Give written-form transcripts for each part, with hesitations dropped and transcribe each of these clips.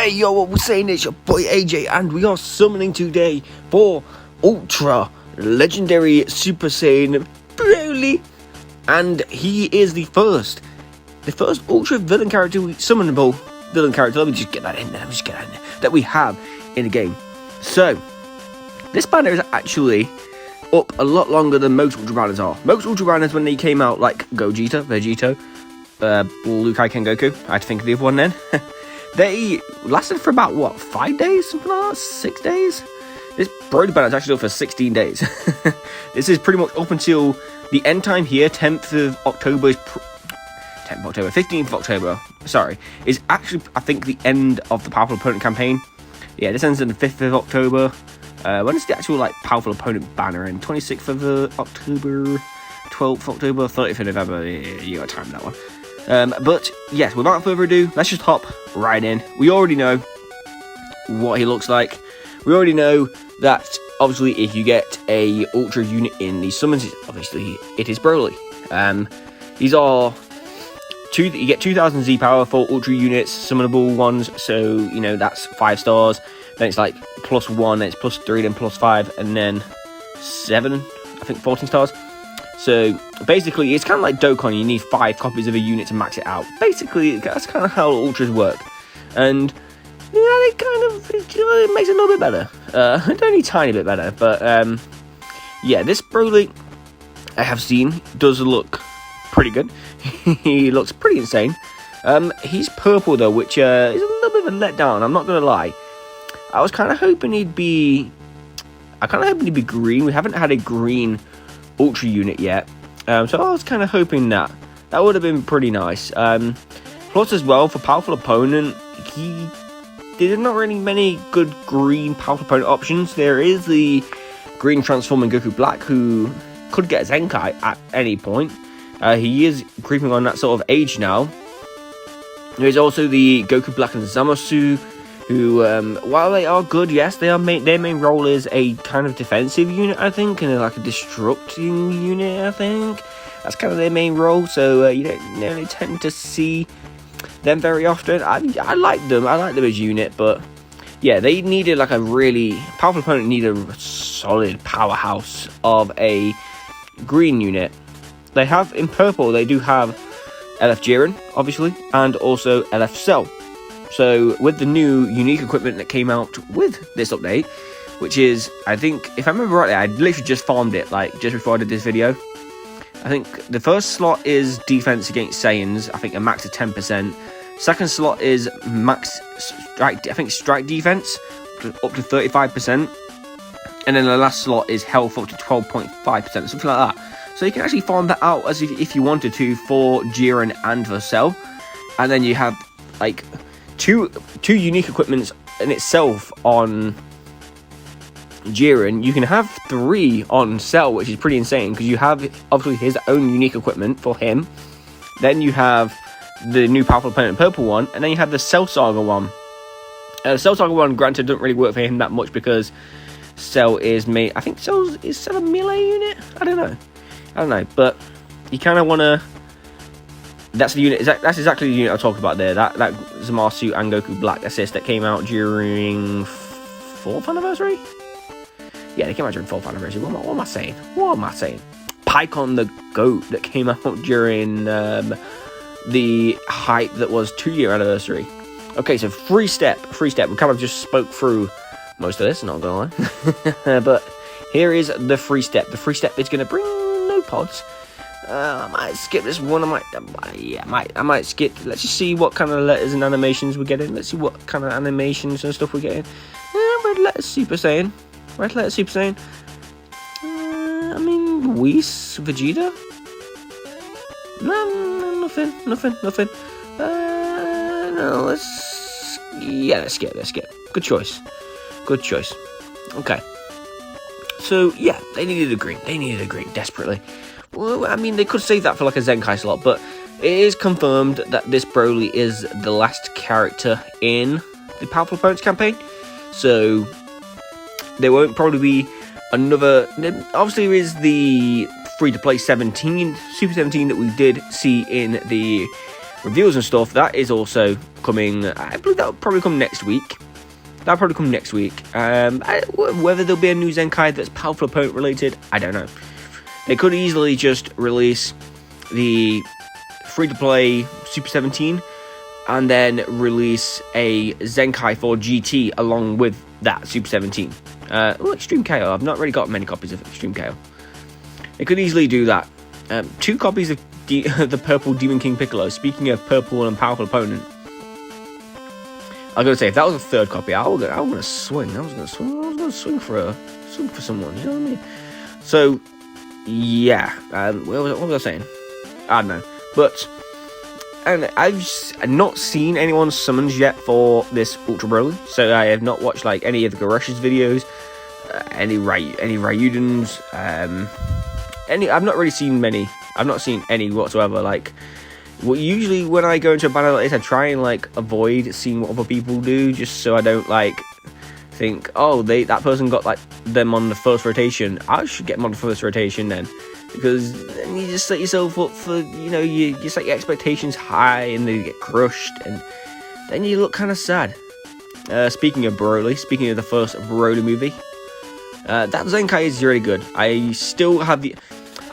Hey yo, what we're saying is your boy AJ, and we are summoning today for Ultra Legendary Super Saiyan BROLY, and he is the first Ultra villain character, summonable villain character. Let me just get that in there. That we have in the game. So this banner is actually up a lot longer than most Ultra banners are. Most Ultra banners, when they came out, like Gogeta, Vegito, Lukai, Goku, I had to think of the other one then. They lasted for about, what, 5 days? Something like that? 6 days? This BROLY banner is actually up for 16 days. This is pretty much up until the end time here, 10th of October, 15th of October, sorry, is actually, I think, the end of the Powerful Opponent campaign. Yeah, this ends on the 5th of October. When is the actual, like, Powerful Opponent banner in? 26th of October, 12th of October, 30th of November. Yeah, you got time for that one. But yes, without further ado, let's just hop right in. We already know what he looks like. We already know that obviously if you get a Ultra unit in these summons, obviously it is BROLY. These are you get 2000 Z power for Ultra units, summonable ones. So you know that's 5 stars. Then it's like +1, then it's +3, then +5, and then 7. I think 14 stars. So basically, it's kind of like Dokkan. You need 5 copies of a unit to max it out. Basically, that's kind of how Ultras work, and yeah, it makes it a little bit better. Only a tiny bit better, but yeah, this BROLY I have seen does look pretty good. He looks pretty insane. He's purple though, which is a little bit of a letdown. I'm not gonna lie. I was kind of hoping he'd be. Green. We haven't had a green Ultra unit yet, so I was kind of hoping that would have been pretty nice. Plus as well, for Powerful Opponent, there's not really many good green Powerful Opponent options. There is the green transforming Goku Black, who could get Zenkai at any point. He is creeping on that sort of age now. There's also the Goku Black and Zamasu, who, while they are good, yes, their main role is a kind of defensive unit, I think, and like a destructing unit, I think. That's kind of their main role, so you don't really tend to see them very often. I like them as a unit, but yeah, they needed like a really Powerful Opponent needed a solid powerhouse of a green unit. They have, in purple, they do have LF Jiren, obviously, and also LF Cell. So with the new unique equipment that came out with this update, which is, I think, if I remember rightly, I literally just farmed it, like, just before I did this video. I think the first slot is defense against Saiyans, I think a max of 10%. Second slot is max strike, I think strike defense, up to 35%. And then the last slot is health up to 12.5%, something like that. So you can actually farm that out as if you wanted to for Jiren and for Cell. And then you have, like, two unique equipments in itself on Jiren. You can have 3 on Cell, which is pretty insane, because you have obviously his own unique equipment for him. Then you have the new Powerful Opponent purple one, and then you have the Cell Saga one. The Cell Saga one, granted, doesn't really work for him that much because Cell is I think Cell a melee unit. I don't know, but you kind of want to. That's the unit. That's exactly the unit I talked about there. That Zamasu and Goku Black assist that came out during 4th anniversary. Yeah, they came out during 4th anniversary. What am I saying? Pycon the Goat that came out during the hype that was 2-year anniversary. Okay, so free step. We kind of just spoke through most of this. Not gonna lie, but here is the free step. The free step is going to bring no pods. I might skip this one. I might skip. Let's just see what kind of letters and animations we're getting. Let's see what kind of animations and stuff we're getting. Red letter Super Saiyan. I mean, Whis, Vegeta. No, nothing. No, let's skip. Good choice. Okay. So yeah, they needed a green desperately. Well, I mean, they could save that for like a Zenkai slot, but it is confirmed that this BROLY is the last character in the Powerful Opponents campaign. So there won't probably be another. Obviously, there is the free-to-play Super 17 that we did see in the reveals and stuff, that is also coming. I believe that'll probably come next week. Whether there'll be a new Zenkai that's powerful opponent related, I don't know. They could easily just release the free-to-play Super 17 and then release a Zenkai for GT along with that Super 17. Extreme KO. I've not really got many copies of Extreme KO. They could easily do that. 2 copies of the Purple Demon King Piccolo. Speaking of purple and powerful opponent, I was gonna say if that was a 3rd copy, I was gonna swing. I was gonna swing for someone. You know what I mean? So yeah. What was I saying? I don't know. But and I've not seen anyone summons yet for this Ultra Broly, so I have not watched like any of the Garesh's videos, any Ryudens, I've not really seen many. I've not seen any whatsoever. Like, usually when I go into a battle like this, I try and like avoid seeing what other people do, just so I don't like think, oh, that person got like them on the 1st rotation. I should get them on the 1st rotation then, because then you just set yourself up for, you set your expectations high and then you get crushed, and then you look kind of sad. Speaking of Broly, speaking of the first Broly movie, that Zenkai is really good. I still have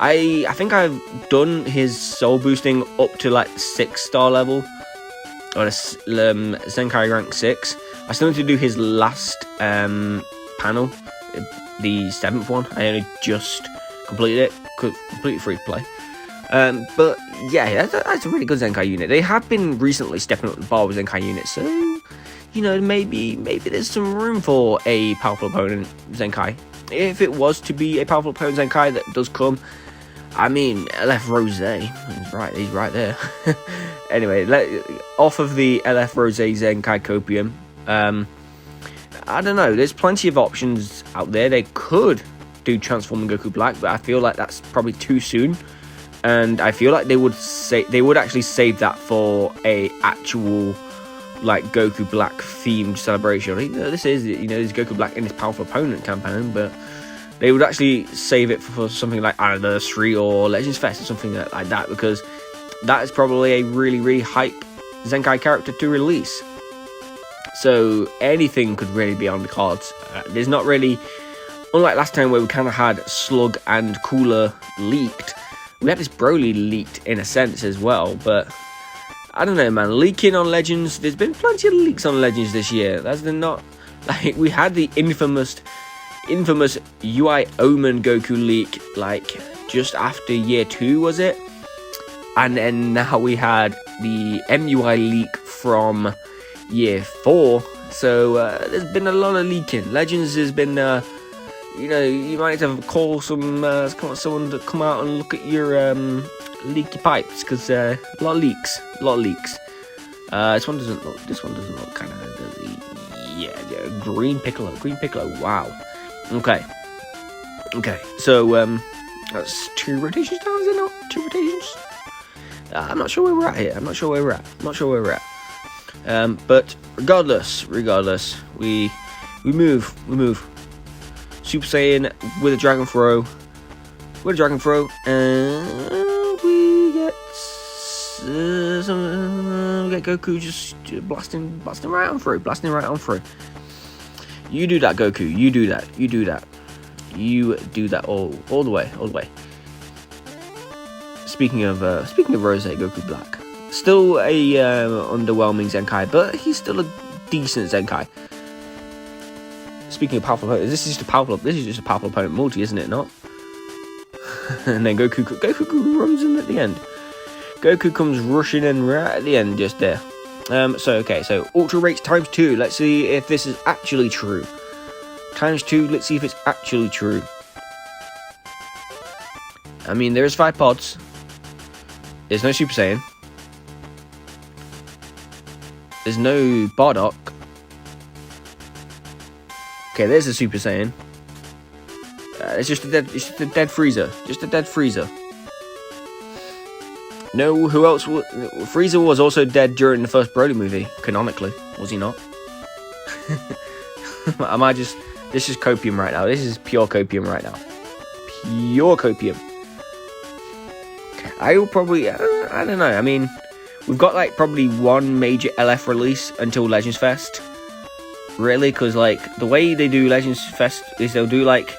I think I've done his soul boosting up to like 6-star level, or Zenkai rank 6. I still need to do his last panel, the 7th one. I only just completed it, completely free to play. But yeah, that's a really good Zenkai unit. They have been recently stepping up the bar with Zenkai units, so maybe there's some room for a powerful opponent Zenkai. If it was to be a powerful opponent Zenkai that does come, I mean, LF Rose, he's right there. Anyway, off of the LF Rose Zenkai Copium, I don't know, there's plenty of options out there. They could do Transforming Goku Black, but I feel like that's probably too soon, and I feel like they would actually save that for a actual like Goku Black themed celebration. This is this Goku Black in his powerful opponent campaign, but they would actually save it for something like Anniversary or Legends Fest or something like that, because that is probably a really, really hype Zenkai character to release. So anything could really be on the cards. There's not really, unlike last time where we kind of had Slug and Cooler leaked, we had this Broly leaked in a sense as well, but I don't know, man. Leaking on Legends, there's been plenty of leaks on Legends this year. That's not, like, we had the infamous UI Omen Goku leak, like, just after year 2, was it? And then now we had the MUI leak from year 4. So there's been a lot of leaking. Legends has been, you might have to call someone to come out and look at your leaky pipes, because a lot of leaks. This one doesn't look kind of green Piccolo. Wow. Okay. So that's 2 rotations down, is it not? 2 rotations. I'm not sure where we're at here. I'm not sure where we're at. But regardless, we move. Super Saiyan with a Dragon Throw. And we get Goku just blasting right on through. You do that, Goku. You do that all the way. Speaking of Rose Goku Black, still a underwhelming Zenkai, but he's still a decent Zenkai. Speaking of powerful opponent, this is just a powerful opponent multi, isn't it not? And then Goku runs in at the end. Goku comes rushing in right at the end, just there. So Ultra Rates times 2. Let's see if this is actually true. Times 2, let's see if it's actually true. I mean, there's 5 pods. There's no Super Saiyan. There's no Bardock. Okay, there's a Super Saiyan. It's just a dead Frieza. No, who else? Frieza was also dead during the first Broly movie, canonically, was he not? This is copium right now. This is pure copium right now. Pure copium. I will probably, I don't know. I mean, we've got like probably one major LF release until Legends Fest. Really, because like the way they do Legends Fest is they'll do like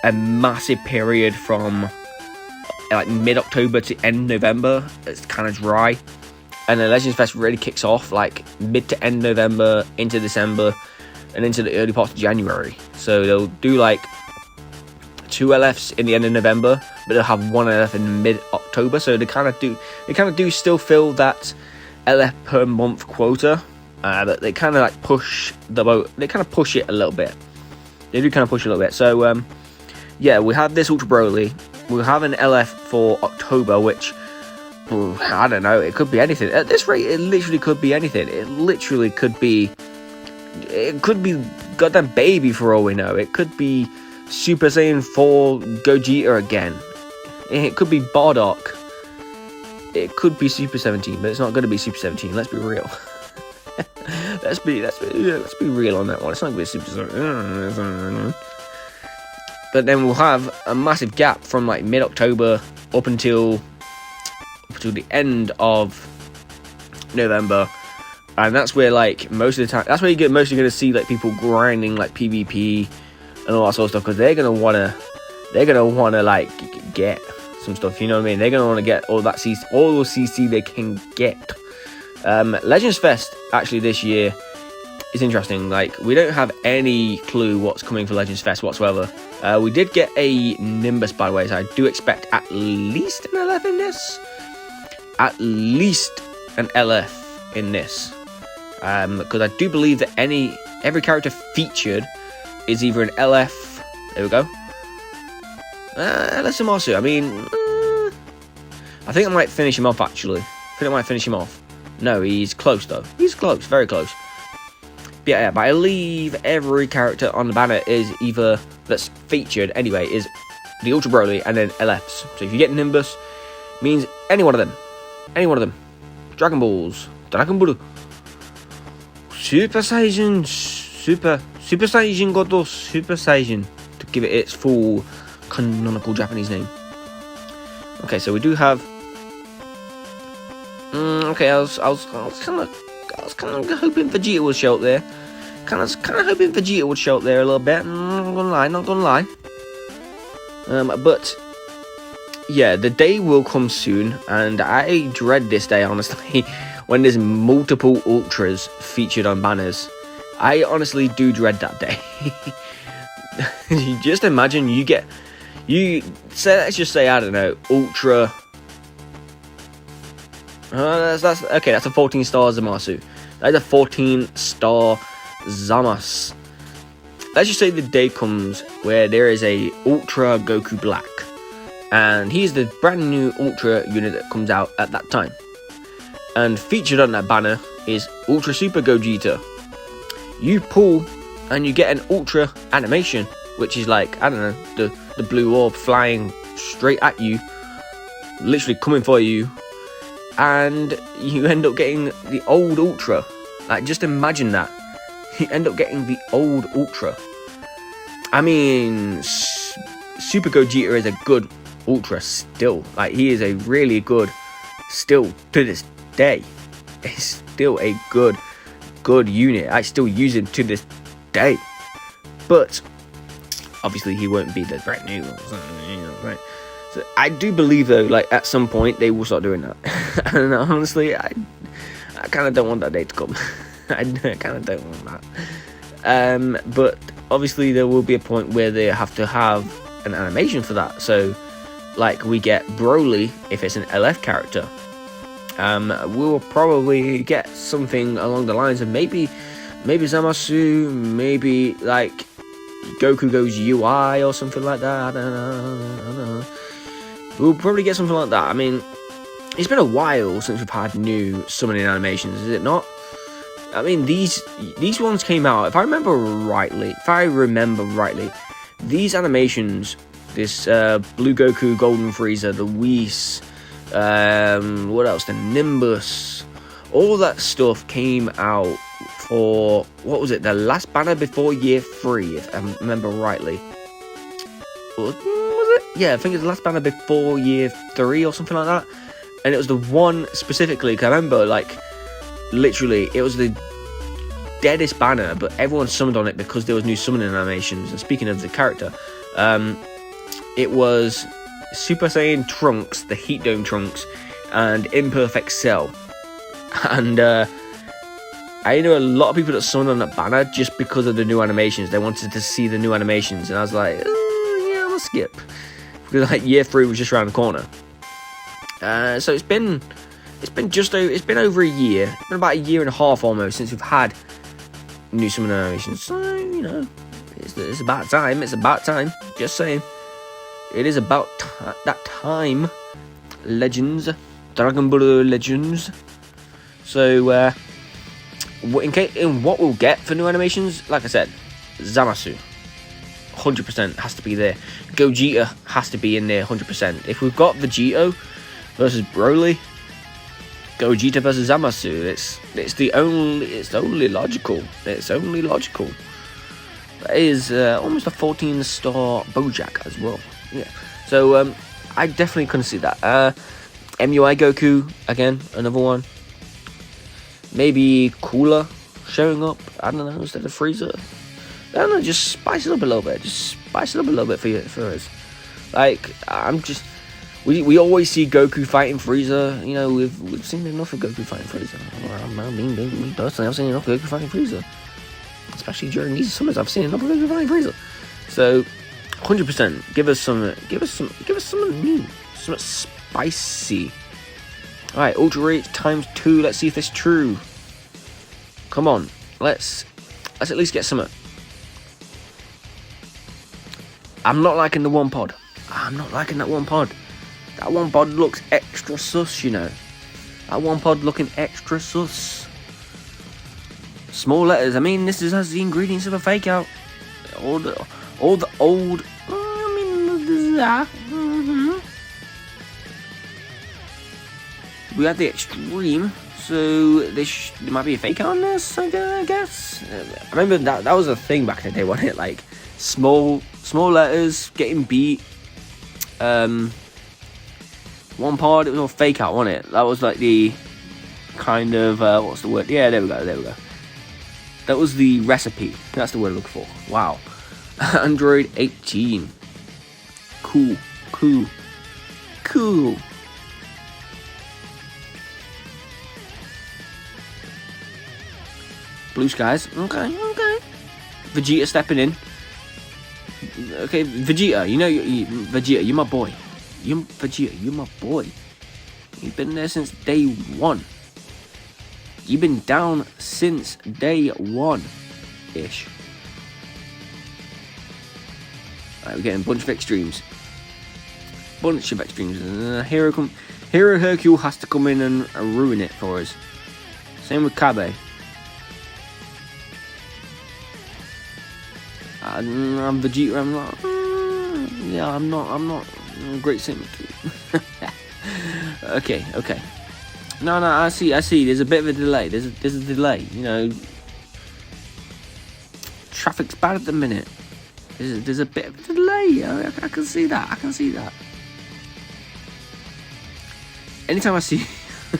a massive period from like mid-October to end November. It's kind of dry, and then Legends Fest really kicks off like mid to end November into December and into the early parts of January. So they'll do like 2 LFs in the end of November, but they'll have 1 LF in mid-October. So they kind of do still fill that LF per month quota, but they kind of like push the boat. They kind of push it a little bit. They do kind of push it a little bit. So yeah, we have this Ultra Broly. We'll have an LF for October, which I don't know. It could be anything. At this rate, it literally could be anything. It literally could be. It could be goddamn Baby for all we know. It could be Super Saiyan 4 Gogeta again. It could be Bardock. It could be Super 17, but it's not going to be Super 17. Let's be real. let's be real on that one. It's not going to be Super 17. But then we'll have a massive gap from like mid-October up until the end of November. And that's where like most of the time, that's where you get mostly going to see like people grinding like PvP and all that sort of stuff, because they're gonna wanna like get some stuff. You know what I mean? They're gonna want to get all the CC they can get. Legends Fest actually this year is interesting. Like, we don't have any clue what's coming for Legends Fest whatsoever. We did get a Nimbus, by the way, so I do expect at least an LF in this. At least an LF in this. Because I do believe that every character featured is either an LF. There we go. LS Amasu. I mean, I think I might finish him off, actually. I think I might finish him off. No, he's close, though. He's close. Very close. But yeah, but I believe every character on the banner is either, that's featured anyway, is the Ultra Broly and then LFs. So if you get Nimbus, means any one of them. Any one of them. Dragon Balls. Dragon Ball. Super Saiyan. Super Saiyan Godos. Super Saiyan. To give it its full canonical Japanese name. Okay, so we do have. Okay, I was kind of hoping Vegeta would show up there. Kind of hoping Vegeta would show up there a little bit. Not gonna lie. But yeah, the day will come soon, and I dread this day, honestly. When there's multiple Ultras featured on banners, I honestly do dread that day. Just imagine let's just say, I don't know, Ultra. That's a 14-star Zamasu. That's a 14-star Zamas. Let's just say the day comes where there is a Ultra Goku Black, and he's the brand new Ultra unit that comes out at that time. And featured on that banner is Ultra Super Gogeta. You pull and you get an Ultra animation, which is like, I don't know, the blue orb flying straight at you, literally coming for you, and you end up getting the old Ultra. Like, just imagine that. You end up getting the old Ultra. I mean, Super Gogeta is a good Ultra still. Like, he is a really good, still to this day. He's still a good unit. I still use him to this day. But obviously he won't be the brand new, right? So I do believe though, like at some point they will start doing that. And honestly, I kind of don't want that day to come. I kind of don't want that. But obviously there will be a point where they have to have an animation for that. So like we get Broly if it's an LF character. We'll probably get something along the lines of maybe Zamasu, maybe like Goku goes UI or something like that. I don't know. We'll probably get something like that. I mean, it's been a while since we've had new summoning animations, is it not? I mean, these ones came out, if I remember rightly, these animations, this Blue Goku, Golden Frieza, the Whis, what else, the Nimbus, all that stuff came out for, what was it, the last banner before year 3, if I remember rightly. Was it? Yeah, I think it's the last banner before year 3 or something like that. and it was the one specifically, 'cause I remember, like, literally, it was the deadest banner, but everyone summoned on it because there was new summoning animations. And speaking of the character, it was Super Saiyan Trunks, the Heat Dome Trunks, and Imperfect Cell. And I know a lot of people that summoned on that banner just because of the new animations. They wanted to see the new animations, and I was like, yeah, I'm gonna skip, because like year 3 was just around the corner. So it's been over a year. It's been about a year and a half almost since we've had new summon animations. So, you know, it's about time. It's about time. Just saying. It is about that time. Legends. Dragonball Legends. So, in what we'll get for new animations, like I said, Zamasu. 100% has to be there. Gogeta has to be in there 100%. If we've got Vegito versus Broly, Gogeta versus Zamasu, it's only logical. It's only logical. That is almost a 14-star Bojack as well. Yeah. So I definitely couldn't see that. MUI Goku again, another one. Maybe Cooler showing up. I don't know, instead of Frieza. I don't know, just spice it up a little bit. Just spice it up a little bit for us. Like, we always see Goku fighting Frieza. You know, we've seen enough of Goku fighting Frieza. I mean, personally, I've seen enough of Goku fighting Frieza. Especially during these summers, I've seen enough of Goku fighting Frieza. So, 100%, give us some new, some spicy. All right, Ultra Rage times 2. Let's see if it's true. Come on, let's at least get some. I'm not liking the one pod. I'm not liking that one pod. That one pod looks extra sus, you know. That one pod looking extra sus. Small letters. I mean, this has the ingredients of a fake out. All the old. We had the extreme, so there might be a fake out on this, I guess. I remember that was a thing back in the day, wasn't it? Like small letters getting beat. One pod, it was all fake out, wasn't it? That was like the kind of what's the word? Yeah, there we go. That was the recipe. That's the word I look for. Wow. Android 18. Cool. Blue skies. Okay. Vegeta stepping in. Okay, Vegeta. You know, Vegeta, you're my boy. Vegeta, you're my boy. You've been there since day 1. You've been down since day 1-ish. Alright, we're getting a bunch of extremes. Hero Hercule has to come in and ruin it for us. Same with Kabe. I'm Vegeta. I'm not. Yeah, I'm not. I'm great symmetry. Okay. No, I see. There's a bit of a delay. There's a delay. You know, traffic's bad at the minute. There's a bit of a delay. I can see that. Anytime I see,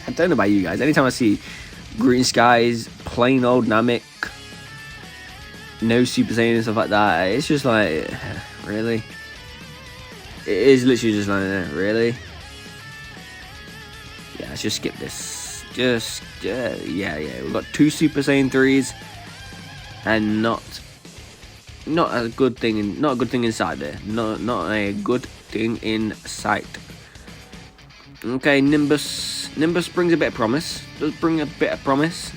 I don't know about you guys. Anytime I see green skies, plain old Namek, no Super Saiyan and stuff like that, it's just like, really? It is literally just like, really? Yeah, let's just skip this. Yeah. We've got 2 Super Saiyan 3s, and not a good thing. Not a good thing inside there. Not a good thing in sight. Okay, Nimbus brings a bit of promise. Does bring a bit of promise.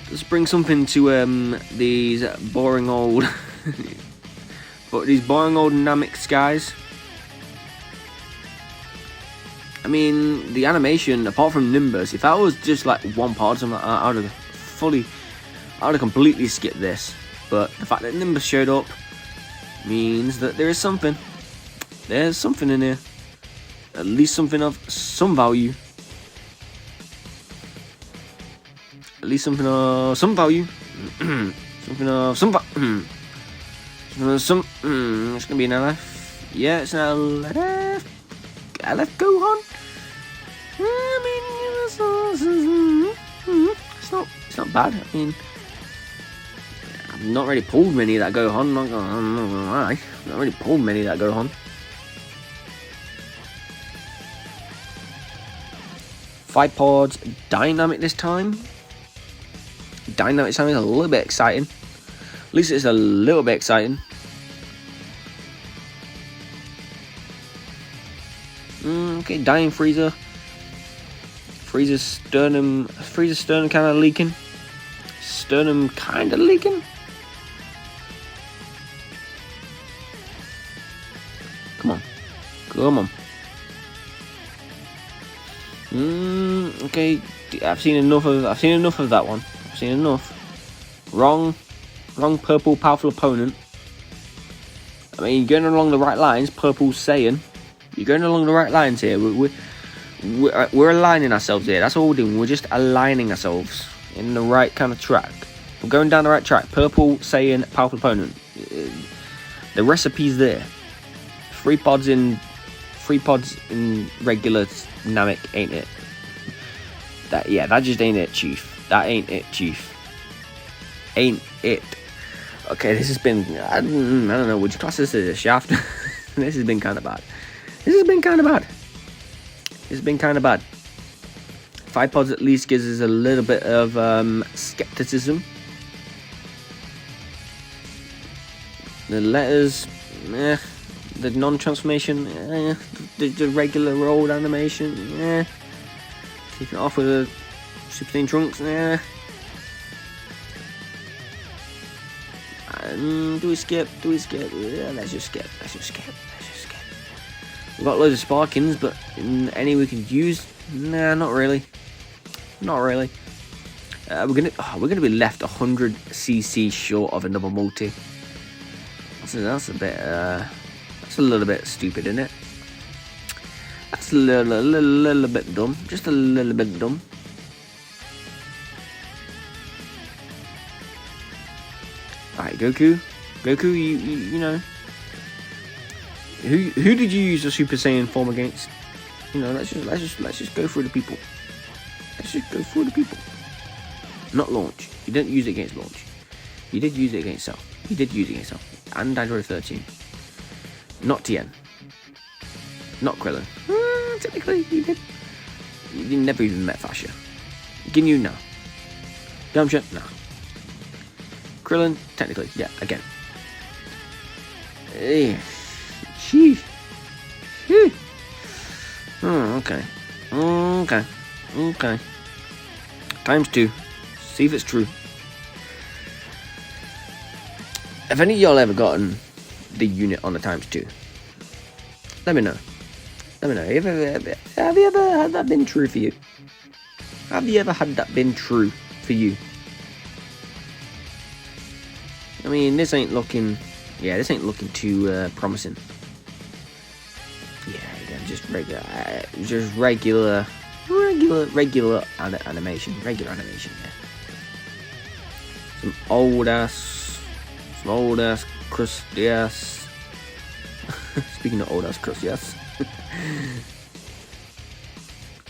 Does bring something to these boring old Namek skies. I mean, the animation, apart from Nimbus, if that was just like one part, something like that, I would have completely skipped this. But the fact that Nimbus showed up means that there is something. There's something in here. At least something of some value. At least something of some value. Something of some it's gonna be an LF. Yeah, it's an LF. LF Gohan. It's not bad. I mean, I've not really pulled many that go on. I'm not gonna lie. I've not really pulled many that go on. 5 pods, dynamic this time. Dynamic this time is a little bit exciting. At least it's a little bit exciting. Okay, dying Freezer. Freezer's sternum kind of leaking. Sternum kind of leaking. Come on. Okay, I've seen enough of that one. I've seen enough. Wrong purple powerful opponent. I mean, you're going along the right lines. Purple's saying you're going along the right lines here. We're aligning ourselves here. That's all we're doing. We're just aligning ourselves in the right kind of track. We're going down the right track. Purple saying powerful opponent. The recipe's there. 3 pods in regular dynamic, ain't it? That just ain't it, Chief. That ain't it, Chief. Ain't it. Okay, this has been, I don't know, would you class this as a shaft? This has been kind of bad. 5 pods at least gives us a little bit of skepticism. The letters, the non-transformation, the regular old animation, kicking it off with a Super Saiyan Trunks, do we skip? Yeah, let's just skip. We've got loads of Sparkins, but any we can use? Nah, not really. We're gonna be left 100 CC short of another multi. That's a bit. That's a little bit stupid, isn't it? That's a little bit dumb. Just a little bit dumb. Alright, Goku, you know. Who did you use the Super Saiyan form against? You know, let's just go through the people. Not Launch. You didn't use it against Launch. You did use it against Cell. And Android 13. Not Tien. Not Krillin. Technically, you did. You never even met Fascia. Ginyu, no. Yamcha, no. Krillin, technically, yeah, again. Sheesh. Okay. Times 2. See if it's true. Have any of y'all ever gotten the unit on the times 2? Let me know. Have you ever had that been true for you? Have you ever had that been true for you? I mean, this ain't looking too promising. Yeah, just regular animation. Regular animation, yeah. Some old ass crusty ass. Speaking of old ass crusty ass.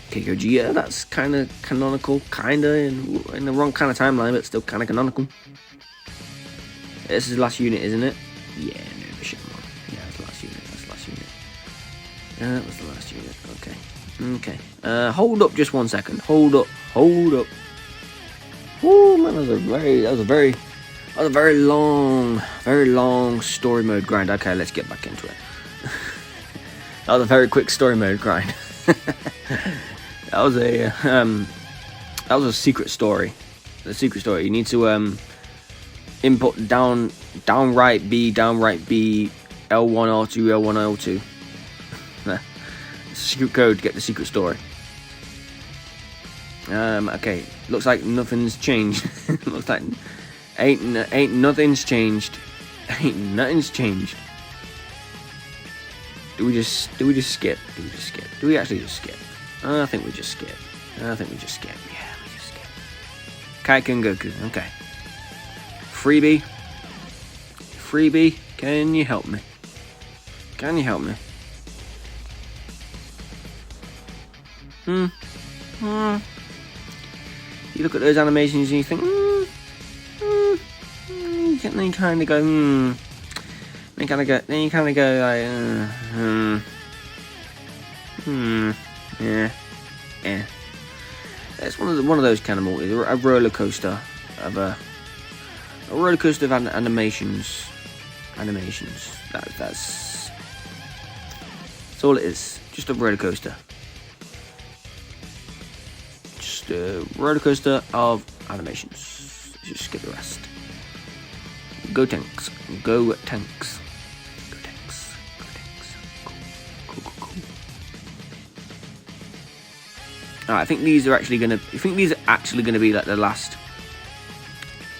Okay, Gogeta, that's kind of canonical, kind of in the wrong kind of timeline, but still kind of canonical. This is the last unit, isn't it? Yeah, no shit, man. Yeah, that's the last unit. That was the last unit. Okay. Hold up just 1 second. Hold up. Oh man, that was a very long story mode grind. Okay, let's get back into it. That was a very quick story mode grind. That was a secret story. The secret story. You need to input downright B, L1 R2, L1 L2. Secret code to get the secret story. Okay. Looks like nothing's changed. Looks like ain't nothing's changed. Ain't nothing's changed. Do we just skip? Do we actually just skip? I think we just skip. Yeah, we just skip. Kaiken Goku. Okay. Freebie, can you help me? you look at those animations and you think, then you kind of go, then you kind of go like, yeah. It's one of those kind of multis, a roller coaster of animations. That's all it is. Just a roller coaster. Just a roller coaster of animations. Just skip the rest. Go Tanks. Go Tanks. Go Tanks. Go Tanks. Cool. Alright, I think these are actually gonna be like the last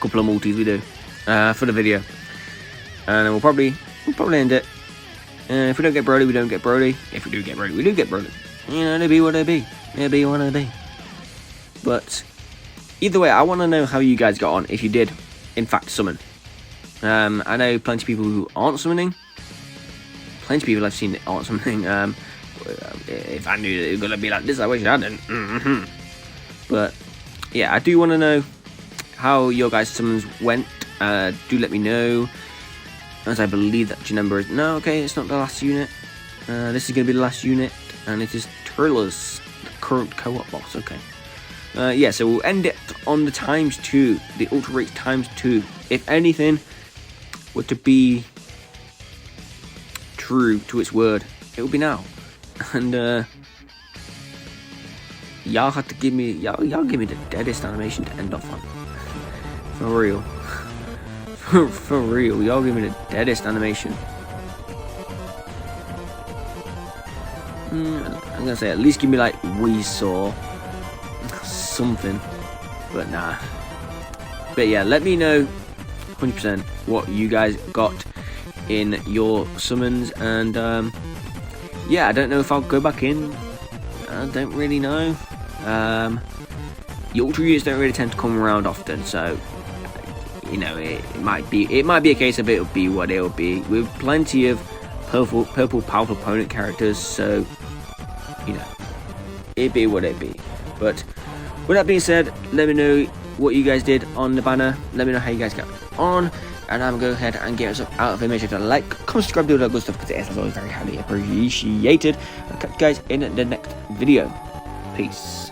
couple of multis we do for the video. And then we'll probably end it. If we don't get BROLY, we don't get BROLY. If we do get BROLY, we do get BROLY. You know, they be what they be. They be what they be. But either way, I want to know how you guys got on if you did, in fact, summon. I know plenty of people who aren't summoning. Plenty of people I've seen that aren't summoning. If I knew that it was gonna be like this, I wish I didn't. But yeah, I do want to know how your guys' summons went. Do let me know. As I believe that your number is... No, okay, it's not the last unit. This is going to be the last unit. And it is Turles, the current co-op boss, okay. Yeah, so we'll end it on the ×2. The Ultra Rates ×2. If anything were to be true to its word, it would be now. And, y'all have to give me... Y'all give me the deadest animation to end off on. For real. For real, y'all give me the deadest animation. I'm gonna say at least give me like we saw something, but nah. But yeah, let me know 100% what you guys got in your summons, and yeah, I don't know if I'll go back in. I don't really know. The ultra units don't really tend to come around often, so. You know, it might be a case of it'll be what it'll be, with plenty of purple powerful opponent characters, so you know, it'd be what it'd be. But with that being said, let me know what you guys did on the banner. Let me know how you guys got on, and I'm gonna go ahead and get us out of here. Make sure to like, comment, subscribe, do all that good stuff, because it is, as always, very highly appreciated. I'll catch you guys in the next video. Peace.